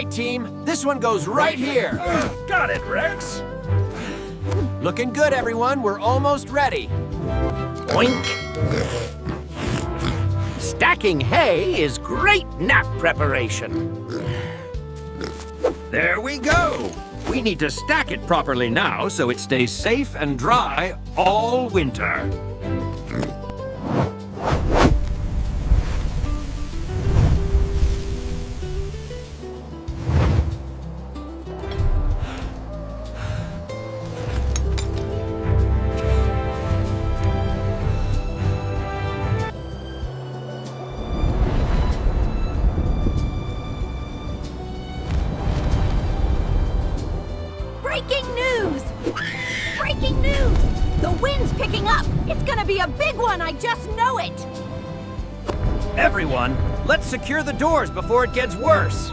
right, team. This one goes right here. Got it, Rex. Looking good, everyone. We're almost ready. Oink. Stacking hay is great nap preparation. There we go. We need to stack it properly now so it stays safe and dry all winter. Breaking news! Breaking news! The wind's picking up! It's gonna be a big one, I just know it! Everyone, let's secure the doors before it gets worse.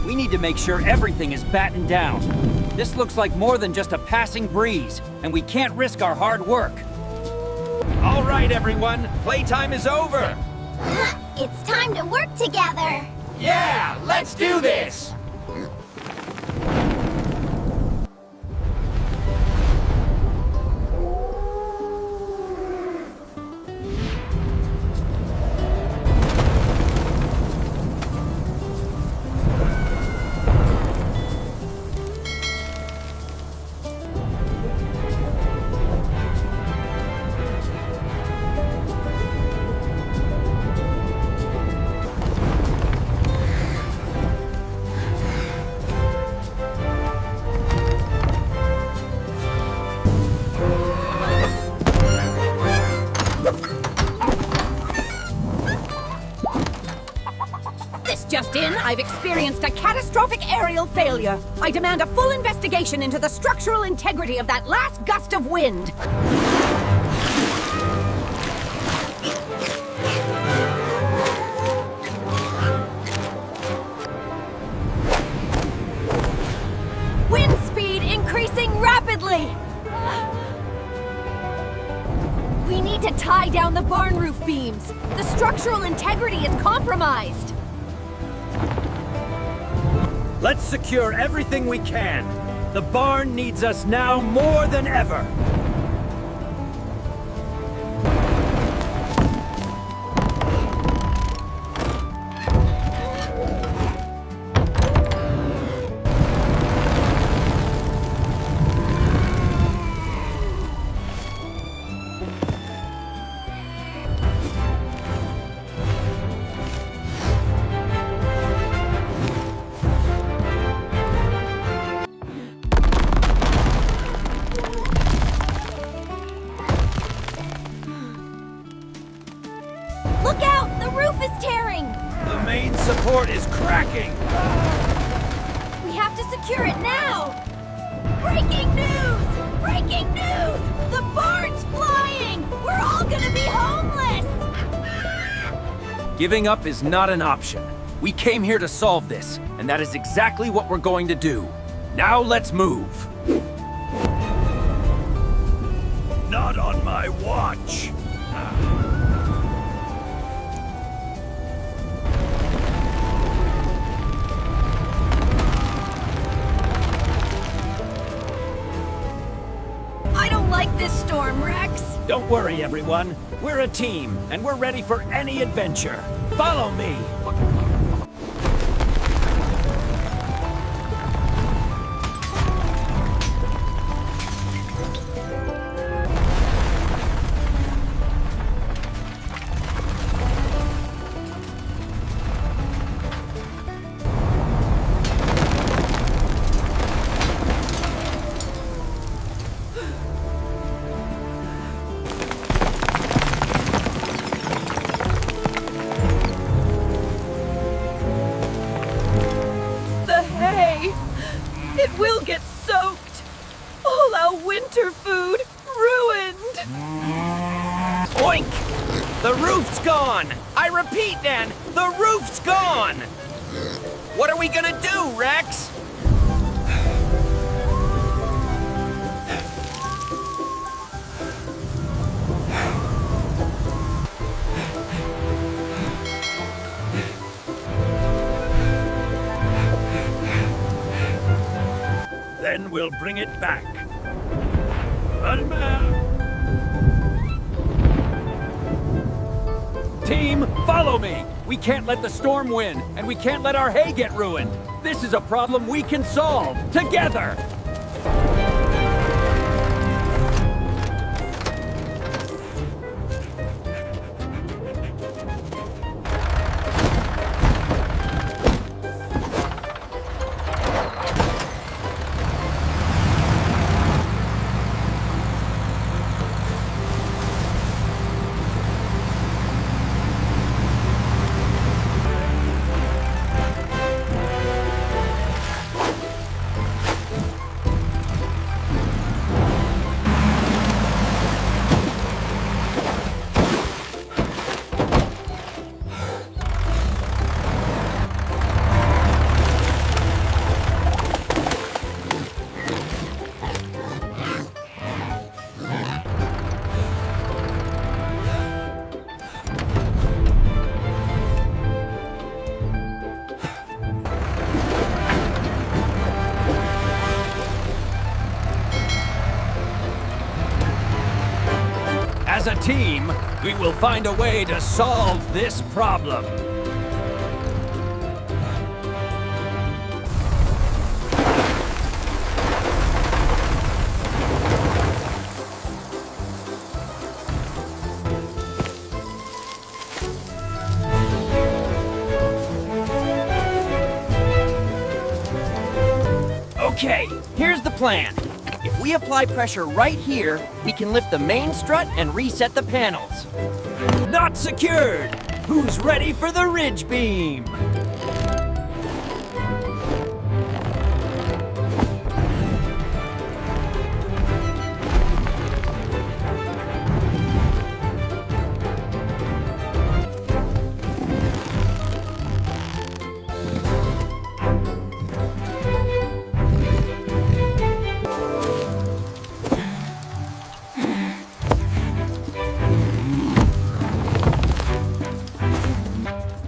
We need to make sure everything is battened down. This looks like more than just a passing breeze, and we can't risk our hard work. All right, everyone, playtime is over. It's time to work together. Yeah, let's do this! Just in, I've experienced a catastrophic aerial failure. I demand a full investigation into the structural integrity of that last gust of wind. Wind speed increasing rapidly. We need to tie down the barn roof beams. The structural integrity is compromised. Let's secure everything we can. The barn needs us now more than ever. Look out! The roof is tearing! The main support is cracking. We have to secure it now! Breaking news! Breaking news! The barn's flying! We're all gonna be homeless! Giving up is not an option. We came here to solve this, and that is exactly what we're going to do. Now let's move. Not on my watch. I don't like this storm, Rex. Don't worry, everyone. We're a team, and we're ready for any adventure. Follow me. It will get soaked. All our winter food ruined. Oink! The roof's gone! I repeat, Dan, the roof's gone! What are we gonna do, Rex? will bring it back. Farmer! Team, follow me! We can't let the storm win, and we can't let our hay get ruined. This is a problem we can solve, together! As a team, we will find a way to solve this problem. Okay, here's the plan. If we apply pressure right here, we can lift the main strut and reset the panels. Not secured! Who's ready for the ridge beam?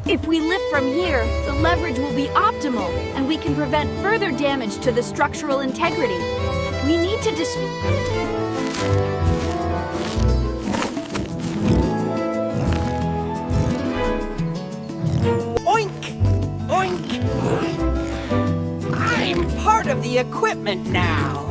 If we lift from here, the leverage will be optimal, and we can prevent further damage to the structural integrity. We need to Oink! Oink! I'm part of the equipment now.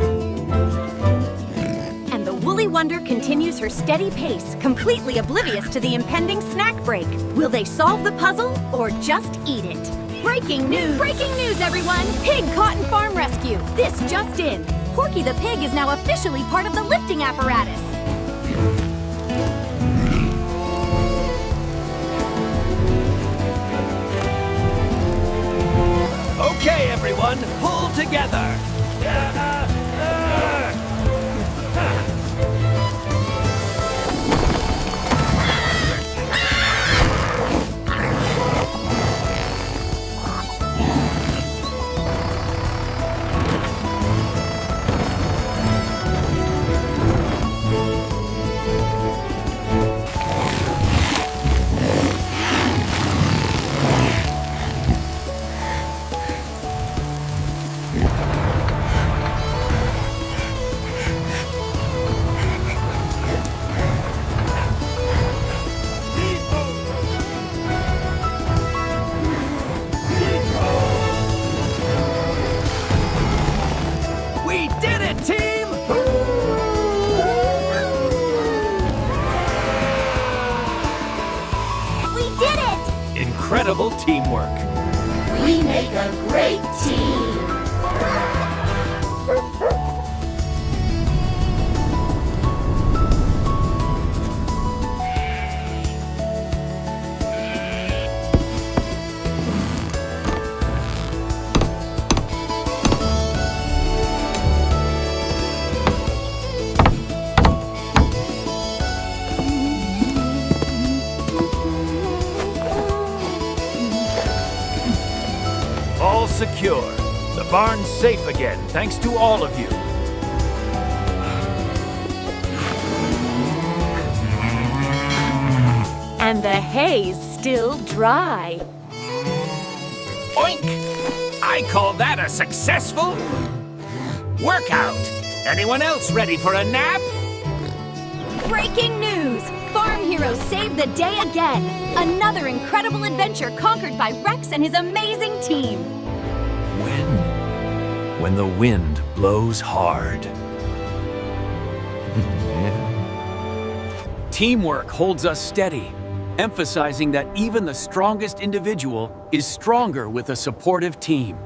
And the Woolly Wonder continues her steady pace, completely oblivious to the impending snack break. Will they solve the puzzle or just eat it? Breaking news! Breaking news, everyone! Pig caught in farm rescue. This just in. Porky the pig is now officially part of the lifting apparatus. Okay, everyone, pull together. We did it, team! We did it! Incredible teamwork. We make a great team. All secure. The barn's safe again, thanks to all of you. And the hay's still dry. Oink! I call that a successful Workout! Anyone else ready for a nap? Breaking news! Farm heroes saved the day again! Another incredible adventure conquered by Rex and his amazing team! When the wind blows hard. Teamwork holds us steady, emphasizing that even the strongest individual is stronger with a supportive team.